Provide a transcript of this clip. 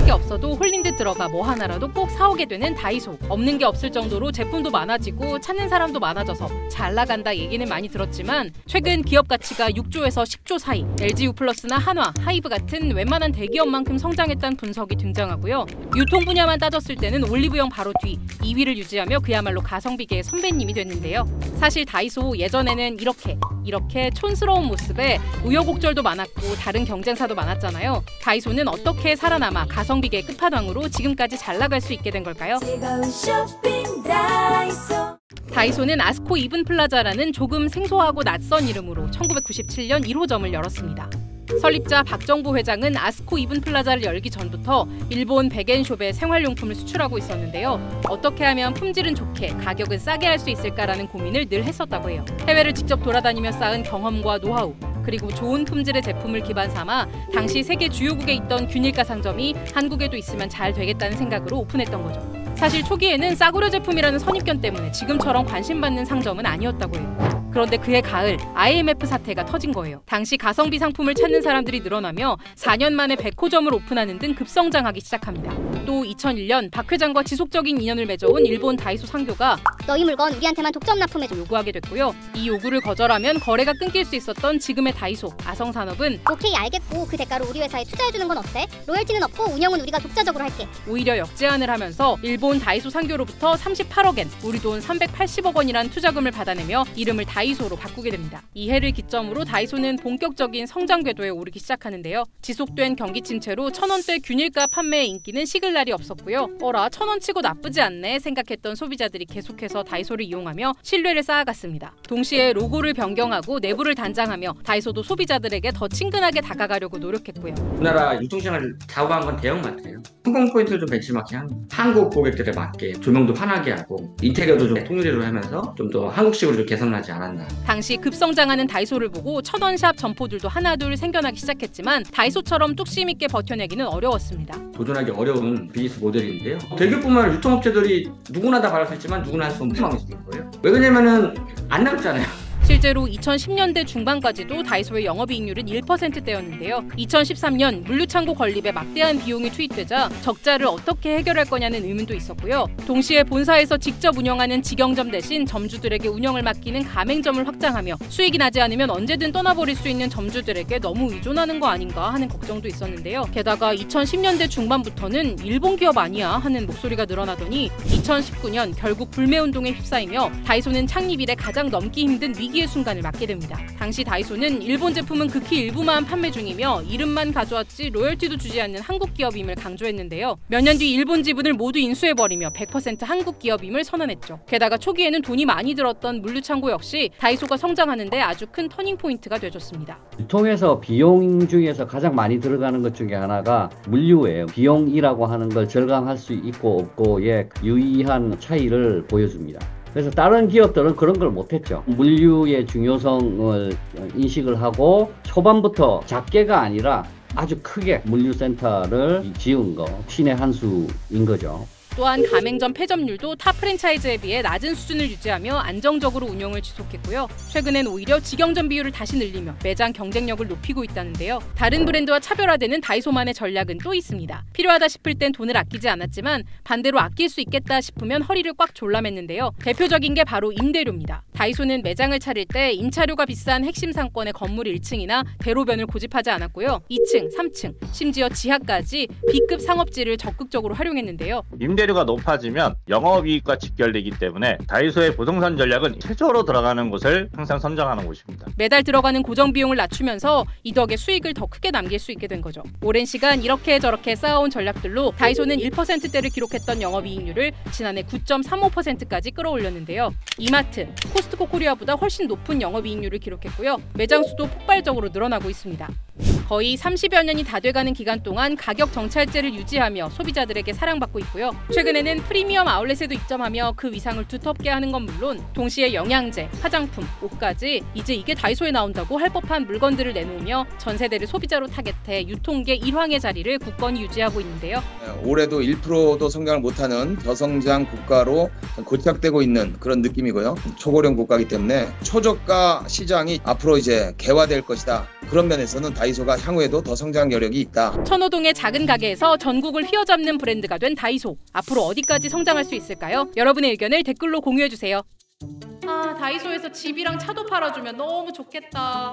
게 없어도 홀린 듯 들어가 뭐 하나라도 꼭 사오게 되는 다이소. 없는 게 없을 정도로 제품도 많아지고 찾는 사람도 많아져서 잘 나간다 얘기는 많이 들었지만 최근 기업 가치가 6조에서 10조 사이, LG유플러스나 한화, 하이브 같은 웬만한 대기업만큼 성장했다는 분석이 등장하고요. 유통 분야만 따졌을 때는 올리브영 바로 뒤 2위를 유지하며 그야말로 가성비계의 선배님이 됐는데요. 사실 다이소 예전에는 이렇게 촌스러운 모습에 우여곡절도 많았고 다른 경쟁사도 많았잖아요. 다이소는 어떻게 살아남아 가성비계 끝판왕으로 지금까지 잘 나갈 수 있게 된 걸까요? 다이소는 아스코 이븐플라자라는 조금 생소하고 낯선 이름으로 1997년 1호점을 열었습니다. 설립자 박정부 회장은 아스코 이븐플라자를 열기 전부터 일본 백엔숍에 생활용품을 수출하고 있었는데요. 어떻게 하면 품질은 좋게 가격은 싸게 할 수 있을까라는 고민을 늘 했었다고 해요. 해외를 직접 돌아다니며 쌓은 경험과 노하우, 그리고 좋은 품질의 제품을 기반 삼아 당시 세계 주요국에 있던 균일가 상점이 한국에도 있으면 잘 되겠다는 생각으로 오픈했던 거죠. 사실 초기에는 싸구려 제품이라는 선입견 때문에 지금처럼 관심받는 상점은 아니었다고 해요. 그런데 그해 가을 IMF 사태가 터진 거예요. 당시 가성비 상품을 찾는 사람들이 늘어나며 4년 만에 100호점을 오픈하는 등 급성장하기 시작합니다. 또 2001년 박 회장과 지속적인 인연을 맺어온 일본 다이소 상교가 너희 물건 우리한테만 독점 납품해줘 요구하게 됐고요. 이 요구를 거절하면 거래가 끊길 수 있었던 지금의 다이소, 아성산업은 오케이 알겠고 그 대가로 우리 회사에 투자해주는 건 어때? 로열티는 없고 운영은 우리가 독자적으로 할게. 오히려 역제안을 하면서 일본 다이소 상교로부터 38억엔, 우리 돈 380억 원이란 투자금을 받아내며 이름을 다이소로 바꾸게 됩니다. 이 해를 기점으로 다이소는 본격적인 성장 궤도에 오르기 시작하는데요. 지속된 경기 침체로 1,000원대 균일가 판매의 인기는 식을 날이 없었고요. 1,000원 치고 나쁘지 않네 생각했던 소비자들이 계속해서 다이소를 이용하며 신뢰를 쌓아갔습니다. 동시에 로고를 변경하고 내부를 단장하며 다이소도 소비자들에게 더 친근하게 다가가려고 노력했고요. 우리나라 유통시장을 좌우한 건 대형마트예요. 성공 포인트를 좀 벤치마킹한 한국 고객들에 맞게 조명도 환하게 하고 인테리어도 좀 통일로 하면서 좀 더 한국식으로 좀 개선하지 않았나. 당시 급성장하는 다이소를 보고 1,000원샵 점포들도 하나둘 생겨나기 시작했지만 다이소처럼 뚝심 있게 버텨내기는 어려웠습니다. 도전하기 어려운 비즈니스 모델인데요. 대기업뿐만 아니라 유통업체들이 누구나 다 말할 수 있지만 누구나 할 수 없는 상황이 생긴 거예요. 왜 그러냐면은 안 남잖아요. 실제로 2010년대 중반까지도 다이소의 영업이익률은 1%대였는데요. 2013년 물류창고 건립에 막대한 비용이 투입되자 적자를 어떻게 해결할 거냐는 의문도 있었고요. 동시에 본사에서 직접 운영하는 직영점 대신 점주들에게 운영을 맡기는 가맹점을 확장하며 수익이 나지 않으면 언제든 떠나버릴 수 있는 점주들에게 너무 의존하는 거 아닌가 하는 걱정도 있었는데요. 게다가 2010년대 중반부터는 일본 기업 아니야 하는 목소리가 늘어나더니 2019년 결국 불매운동에 휩싸이며 다이소는 창립 이래 가장 넘기 힘든 위기의 순간을 맞게 됩니다. 당시 다이소는 일본 제품은 극히 일부만 판매 중이며 이름만 가져왔지 로열티도 주지 않는 한국 기업임을 강조했는데요. 몇 년 뒤 일본 지분을 모두 인수해버리며 100% 한국 기업임을 선언했죠. 게다가 초기에는 돈이 많이 들었던 물류창고 역시 다이소가 성장하는데 아주 큰 터닝포인트가 되어줬습니다. 유통에서 비용 중에서 가장 많이 들어가는 것 중에 하나가 물류예요. 비용이라고 하는 걸 절감할 수 있고 없고의 유의한 차이를 보여줍니다. 그래서 다른 기업들은 그런 걸 못했죠. 물류의 중요성을 인식을 하고 초반부터 작게가 아니라 아주 크게 물류센터를 지은 거 신의 한 수인 거죠. 또한 가맹점 폐점률도 타 프랜차이즈에 비해 낮은 수준을 유지하며 안정적으로 운영을 지속했고요. 최근엔 오히려 직영점 비율을 다시 늘리며 매장 경쟁력을 높이고 있다는데요. 다른 브랜드와 차별화되는 다이소만의 전략은 또 있습니다. 필요하다 싶을 땐 돈을 아끼지 않았지만 반대로 아낄 수 있겠다 싶으면 허리를 꽉 졸라맸는데요. 대표적인 게 바로 임대료입니다. 다이소는 매장을 차릴 때 임차료가 비싼 핵심 상권의 건물 1층이나 대로변을 고집하지 않았고요. 2층, 3층, 심지어 지하까지 B급 상업지를 적극적으로 활용했는데요. 임대료가 높아지면 영업이익과 직결되기 때문에 다이소의 부동산 전략은 최저로 들어가는 곳을 항상 선정하는 곳입니다. 매달 들어가는 고정 비용을 낮추면서 이 덕에 수익을 더 크게 남길 수 있게 된 거죠. 오랜 시간 이렇게 저렇게 쌓아온 전략들로 다이소는 1%대를 기록했던 영업이익률을 지난해 9.35%까지 끌어올렸는데요. 이마트, 코스트코 코리아보다 훨씬 높은 영업이익률을 기록했고요. 매장 수도 폭발적으로 늘어나고 있습니다. 거의 30여 년이 다 돼가는 기간 동안 가격 정찰제를 유지하며 소비자들에게 사랑받고 있고요. 최근에는 프리미엄 아울렛에도 입점하며 그 위상을 두텁게 하는 건 물론 동시에 영양제, 화장품, 옷까지 이제 이게 다이소에 나온다고 할 법한 물건들을 내놓으며 전 세대를 소비자로 타겟해 유통계 1황의 자리를 굳건히 유지하고 있는데요. 올해도 1%도 성장을 못하는 저성장 국가로 고착되고 있는 그런 느낌이고요. 초고령 국가이기 때문에 초저가 시장이 앞으로 이제 개화될 것이다. 그런 면에서는 다이소가 향후에도 더 성장 여력이 있다. 천호동의 작은 가게에서 전국을 휘어잡는 브랜드가 된 다이소. 앞으로 어디까지 성장할 수 있을까요? 여러분의 의견을 댓글로 공유해주세요. 아, 다이소에서 집이랑 차도 팔아주면 너무 좋겠다.